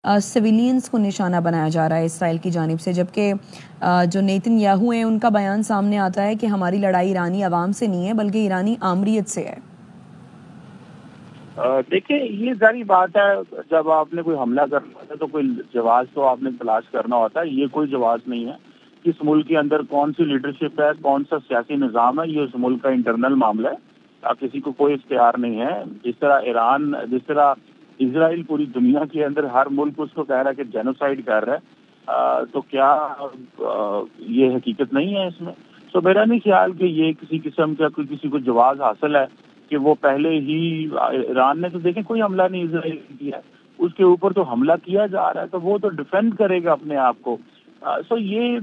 Civilians को निशाना बनाया जा रहा है इसराइल की जानिब से, जबकि जो नेतन्याहू हैं उनका बयान सामने आता है कि हमारी लड़ाई ईरानी अवाम से नहीं है बल्कि ईरानी आमरीत से है। देखिए, ये जारी बात है, जब आपने कोई हमला करना होता है तो कोई जवाब तो आपने तलाश करना होता है। ये कोई जवाब नहीं है। इस मुल्क के अंदर कौन सी लीडरशिप है, कौन सा सियासी निज़ाम है, ये उस मुल्क का इंटरनल मामला है। किसी को कोई इख्तियार नहीं है। जिस तरह इजराइल पूरी दुनिया के अंदर हर मुल्क उसको कह रहा है कि जेनोसाइड कर रहा है, तो क्या ये हकीकत नहीं है इसमें? तो मेरा नहीं ख्याल कि ये किसी किस्म का कोई किसी को जवाब हासिल है कि वो पहले ही ईरान ने तो देखें कोई हमला नहीं इजराइल किया, उसके ऊपर तो हमला किया जा रहा है, तो वो तो डिफेंड करेगा अपने आप को। सो ये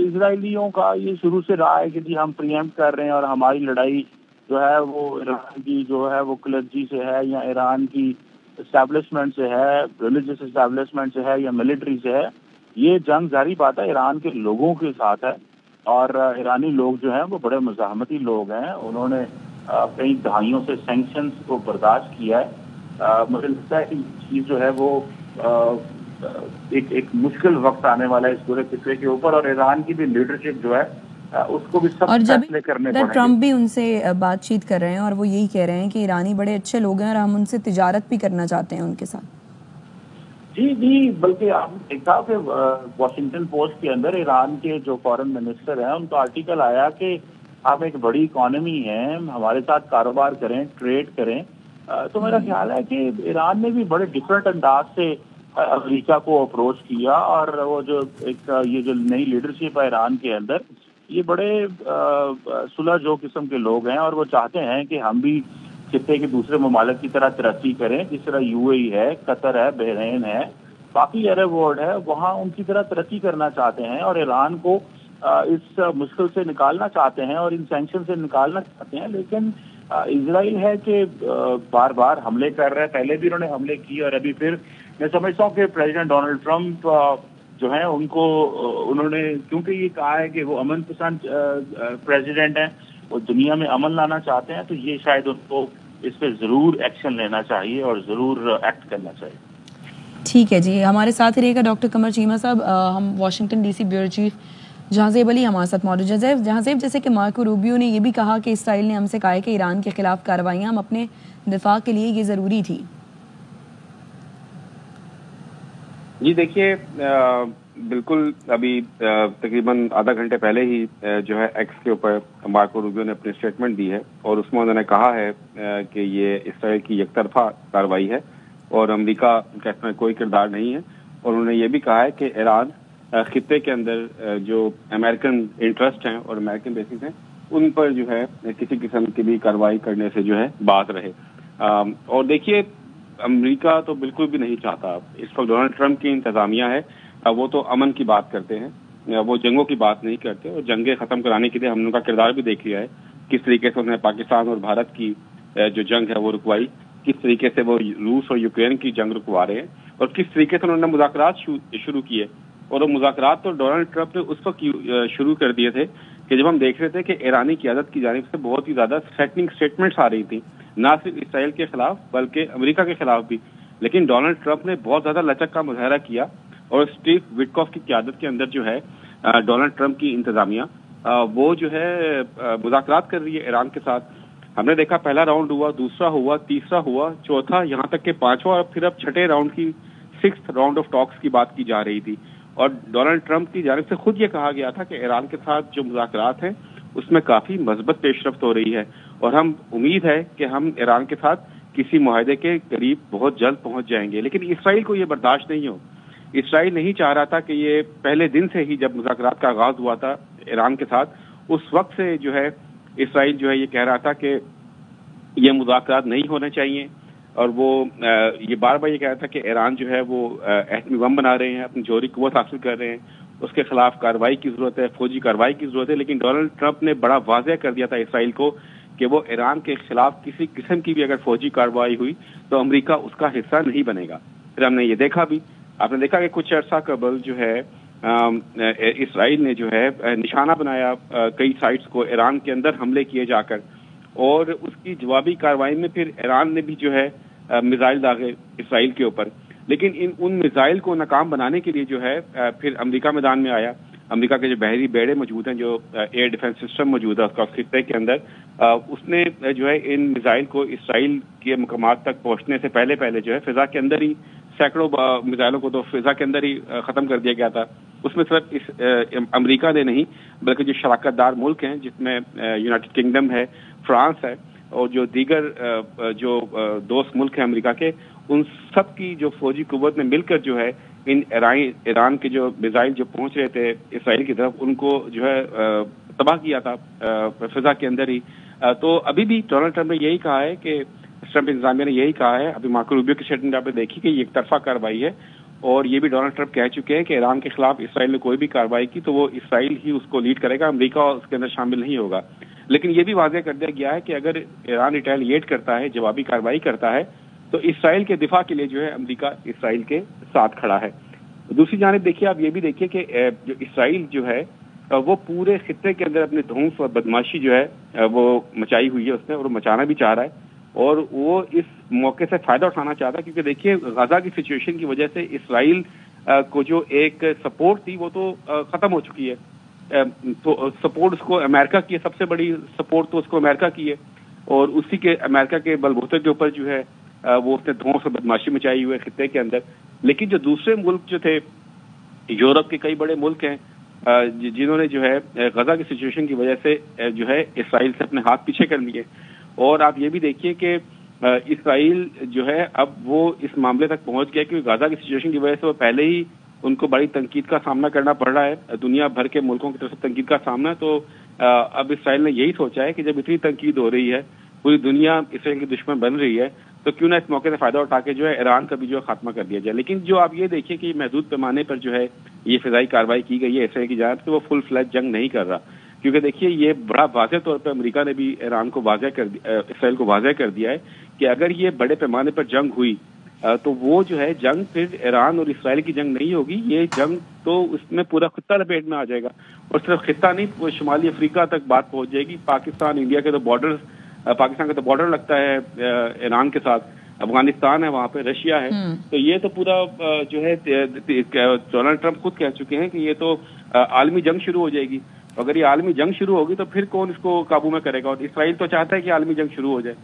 इजराइलियों का ये शुरू से रहा है कि जी हम प्रीएम्प्ट कर रहे हैं और हमारी लड़ाई जो है वो ईरान की जो है वो क्लर्जी से है या ईरान की एस्टैब्लिशमेंट से है, रिलीजियस एस्टैब्लिशमेंट से है या मिलिट्री से है। ये जंग जारी बात है ईरान के लोगों के साथ है, और ईरानी लोग जो हैं वो बड़े मुज़ाहमती लोग हैं। उन्होंने कई दहाइयों से सैंक्शंस को बर्दाश्त किया है। मुझे लगता है कि चीज़ जो है वो एक मुश्किल वक्त आने वाला है इस पूरे किस्से के ऊपर, और ईरान की भी लीडरशिप जो है उसको भी सब फैसले करने पड़ेंगे। ट्रम्प भी उनसे बातचीत कर रहे हैं और वो यही कह रहे हैं कि ईरानी बड़े अच्छे लोग हैं और हम उनसे तिजारत भी करना चाहते हैं उनके साथ। जी, बल्कि आपने देखा कि वॉशिंगटन पोस्ट के अंदर ईरान के जो फॉरेन मिनिस्टर हैं उनका आर्टिकल आया कि आप एक बड़ी इकॉनमी है, हमारे साथ कारोबार करें, ट्रेड करें। तो मेरा ख्याल है कि ईरान ने भी बड़े डिफरेंट अंदाज से अमेरिका को अप्रोच किया, और वो जो ये जो नई लीडरशिप है ईरान के अंदर, ये बड़े सुलह जो किस्म के लोग हैं, और वो चाहते हैं कि हम भी खित्ते के दूसरे ममालिक की तरह तरक्की करें। जिस तरह यूएई है, कतर है, बहरीन है, बाकी अरब वर्ल्ड है, वहाँ उनकी तरह तरक्की करना चाहते हैं और ईरान को इस मुश्किल से निकालना चाहते हैं और इन सैंक्शन से निकालना चाहते हैं। लेकिन इजराइल है कि बार बार हमले कर रहा है। पहले भी उन्होंने हमले किए और अभी फिर। मैं समझता हूँ कि प्रेसिडेंट डोनाल्ड ट्रंप जो है उन्होंने क्योंकि ये कहा है कि वो अमन पसंद प्रेसिडेंट हैं, वो दुनिया में अमन लाना चाहते हैं, तो ये शायद उनको इस पर ज़रूर एक्शन लेना चाहिए और ज़रूर एक्ट करना चाहिए। ठीक है जी, हमारे साथ ही रहेगा डॉक्टर कमर चीमा साहब। हम Washington DC bureau chief Jahanzeb Ali हमारे साथ मौजूद। जहांजेब, जैसे कि मार्को रूबियो ने ये भी कहा कि इसराइल ने हमसे कहा है कि ईरान के खिलाफ कार्रवाइयाँ हम अपने दिफा के लिए ये ज़रूरी थी। जी देखिए, बिल्कुल अभी तकरीबन आधा घंटे पहले ही जो है एक्स के ऊपर मार्को रूबियो ने अपनी स्टेटमेंट दी है और उसमें उन्होंने कहा है कि ये इसराइल की एकतरफा कार्रवाई है और अमेरिका का इसमें कोई किरदार नहीं है। और उन्होंने ये भी कहा है कि ईरान खित्ते के अंदर जो अमेरिकन इंटरेस्ट हैं और अमेरिकन बेसिस हैं उन पर जो है किसी किस्म की भी कार्रवाई करने से जो है बात रहे। और देखिए, अमेरिका तो बिल्कुल भी नहीं चाहता। इस वक्त डोनाल्ड ट्रंप की इंतजामिया है, वो तो अमन की बात करते हैं, वो जंगों की बात नहीं करते। और जंगें खत्म कराने के लिए हमने उनका किरदार भी देख लिया है, किस तरीके से उन्होंने पाकिस्तान और भारत की जो जंग है वो रुकवाई, किस तरीके से वो रूस और यूक्रेन की जंग रुकवा रहे हैं, और किस तरीके से उन्होंने मुज़ाकरात शुरू किए। और वो मुज़ाकरात तो डोनाल्ड ट्रंप ने उस वक्त शुरू कर दिए थे कि जब हम देख रहे थे कि ईरानी क़यादत की जानिब से बहुत ही ज़्यादा थ्रेटनिंग स्टेटमेंट्स आ रही थी, ना सिर्फ इसराइल के खिलाफ बल्कि अमेरिका के खिलाफ भी। लेकिन डोनाल्ड ट्रंप ने बहुत ज़्यादा लचक का मुजाहरा किया और स्टीव विटकॉफ की क़यादत के अंदर जो है डोनाल्ड ट्रंप की इंतजामिया वो जो है मुज़ाकरात कर रही है ईरान के साथ। हमने देखा पहला राउंड हुआ, दूसरा हुआ, तीसरा हुआ, चौथा, यहाँ तक के पांचवा और फिर अब छठे राउंड की 6th राउंड ऑफ टॉक्स की बात की जा रही थी। और डोनाल्ड ट्रंप की जानिब से खुद ये कहा गया था कि ईरान के साथ जो मुज़ाकरात हैं उसमें काफ़ी मज़बूत पेशरफ्त हो रही है और हम उम्मीद है कि हम ईरान के साथ किसी मुआहदे के करीब बहुत जल्द पहुंच जाएंगे। लेकिन इसराइल को ये बर्दाश्त नहीं हो। इसराइल नहीं चाह रहा था कि ये पहले दिन से ही जब मुज़ाकरात का आगाज़ हुआ था ईरान के साथ, उस वक्त से जो है इसराइल जो है ये कह रहा था कि ये मुज़ाकरात नहीं होने चाहिए। और वो ये बार बार ये कह रहा था कि ईरान जो है वो एटमी बम बना रहे हैं, अपनी जौहरी कुव्वत हासिल कर रहे हैं, उसके खिलाफ कार्रवाई की ज़रूरत है, फौजी कार्रवाई की ज़रूरत है। लेकिन डोनाल्ड ट्रंप ने बड़ा वाज़ेह कर दिया था इसराइल को कि वो ईरान के खिलाफ किसी किस्म की भी अगर फौजी कार्रवाई हुई तो अमेरिका उसका हिस्सा नहीं बनेगा। फिर हमने ये देखा भी, आपने देखा कि कुछ अर्सा कबल जो है इसराइल ने जो है निशाना बनाया कई साइट्स को, ईरान के अंदर हमले किए जाकर, और उसकी जवाबी कार्रवाई में फिर ईरान ने भी जो है मिसाइल दागे इसराइल के ऊपर। لیکن ان میزائل کو ناکام بنانے کے لیے جو ہے پھر امریکہ میدان میں آیا. امریکہ کے جو بحری بیڑے موجود ہیں, جو ایئر ڈیفنس سسٹم موجود ہے اس کا خطے کے اندر, اس نے جو ہے ان میزائل کو اسرائیل کے مقامات تک پہنچنے سے پہلے جو ہے فضا کے اندر ہی سینکڑوں میزائلوں کو تو فضا کے اندر ہی ختم کر دیا گیا تھا. اس میں صرف امریکہ نے نہیں بلکہ جو شراکت دار ملک ہیں جس میں یونائٹڈ کنگڈم ہے, فرانس ہے, اور جو دیگر جو دوست ملک ہیں امریکہ کے, ان سب کی جو فوجی قوت نے مل کر جو ہے ان ایران کے جو میزائل جو پہنچ رہے تھے اسرائیل کی طرف ان کو جو ہے تباہ کیا تھا فضا کے اندر ہی. تو ابھی بھی ڈونلڈ ٹرمپ نے یہی کہا ہے کہ ٹرمپ انتظامیہ نے یہی کہا ہے, ابھی مارکو روبیو کی اسٹیٹمنٹ آپ نے دیکھی کہ یہ ایک طرفہ کارروائی ہے, اور یہ بھی ڈونلڈ ٹرمپ کہہ چکے ہیں کہ ایران کے خلاف اسرائیل نے کوئی بھی کارروائی کی تو وہ اسرائیل ہی اس کو لیڈ کرے گا, امریکہ اس کے اندر شامل نہیں ہوگا. لیکن یہ بھی واضح کر دیا گیا ہے کہ اگر ایران ریٹیلیٹ کرتا ہے, جوابی کارروائی کرتا ہے, تو اسرائیل کے دفاع کے لیے جو ہے امریکہ اسرائیل کے ساتھ کھڑا ہے. دوسری جانب دیکھیے, آپ یہ بھی دیکھیے کہ جو اسرائیل جو ہے وہ پورے خطے کے اندر اپنے دھونس اور بدماشی جو ہے وہ مچائی ہوئی ہے اس نے, اور مچانا بھی چاہ رہا ہے, اور وہ اس موقع سے فائدہ اٹھانا چاہتا ہے. کیونکہ دیکھیے غزہ کی سچویشن کی وجہ سے اسرائیل کو جو ایک سپورٹ تھی وہ تو ختم ہو چکی ہے. تو سپورٹ اس کو امریکہ کی ہے, سب سے بڑی سپورٹ تو اس کو امریکہ کی ہے, اور اسی کے امریکہ کے بلبوتے کے اوپر جو ہے وہ اس نے دھونس اور بدماشی مچائی ہوئی ہے خطے کے اندر. لیکن جو دوسرے ملک جو تھے, یورپ کے کئی بڑے ملک ہیں جنہوں نے جو ہے غزہ کی سچویشن کی وجہ سے جو ہے اسرائیل سے اپنے ہاتھ پیچھے کر لیے. اور آپ یہ بھی دیکھیے کہ اسرائیل جو ہے اب وہ اس معاملے تک پہنچ گیا کہ غزہ کی سچویشن کی وجہ سے وہ پہلے ہی ان کو بڑی تنقید کا سامنا کرنا پڑ رہا ہے, دنیا بھر کے ملکوں کی طرف سے تنقید کا سامنا. تو اب اسرائیل نے یہی سوچا ہے کہ جب اتنی تنقید ہو رہی ہے, پوری دنیا اسرائیل کی دشمن بن رہی ہے, تو کیوں نہ اس موقع سے فائدہ اٹھا کے جو ہے ایران کا بھی جو ہے خاتمہ کر دیا جائے. لیکن جو آپ یہ دیکھیں کہ محدود پیمانے پر جو ہے یہ فضائی کارروائی کی گئی ہے اسرائیل کی جانب سے, وہ فل فلیج جنگ نہیں کر رہا. کیونکہ دیکھیے یہ بڑا واضح طور پہ امریکہ نے بھی ایران کو واضح کر دیا, اسرائیل کو واضح کر دیا ہے کہ اگر یہ بڑے پیمانے پر جنگ ہوئی تو وہ جو ہے جنگ پھر ایران اور اسرائیل کی جنگ نہیں ہوگی, یہ جنگ تو اس میں پورا خطہ لپیٹ میں آ جائے گا. اور صرف خطہ نہیں, وہ شمالی افریقہ تک بات پہنچ جائے گی. پاکستان انڈیا کے تو بارڈر, پاکستان کا تو بارڈر لگتا ہے ایران کے ساتھ, افغانستان ہے وہاں پہ, رشیا ہے. تو یہ تو پورا جو ہے ڈونلڈ ٹرمپ خود کہہ چکے ہیں کہ یہ تو عالمی جنگ شروع ہو جائے گی. اگر یہ عالمی جنگ شروع ہوگی تو پھر کون اس کو قابو میں کرے گا, اور اسرائیل تو چاہتا ہے کہ عالمی جنگ شروع ہو جائے.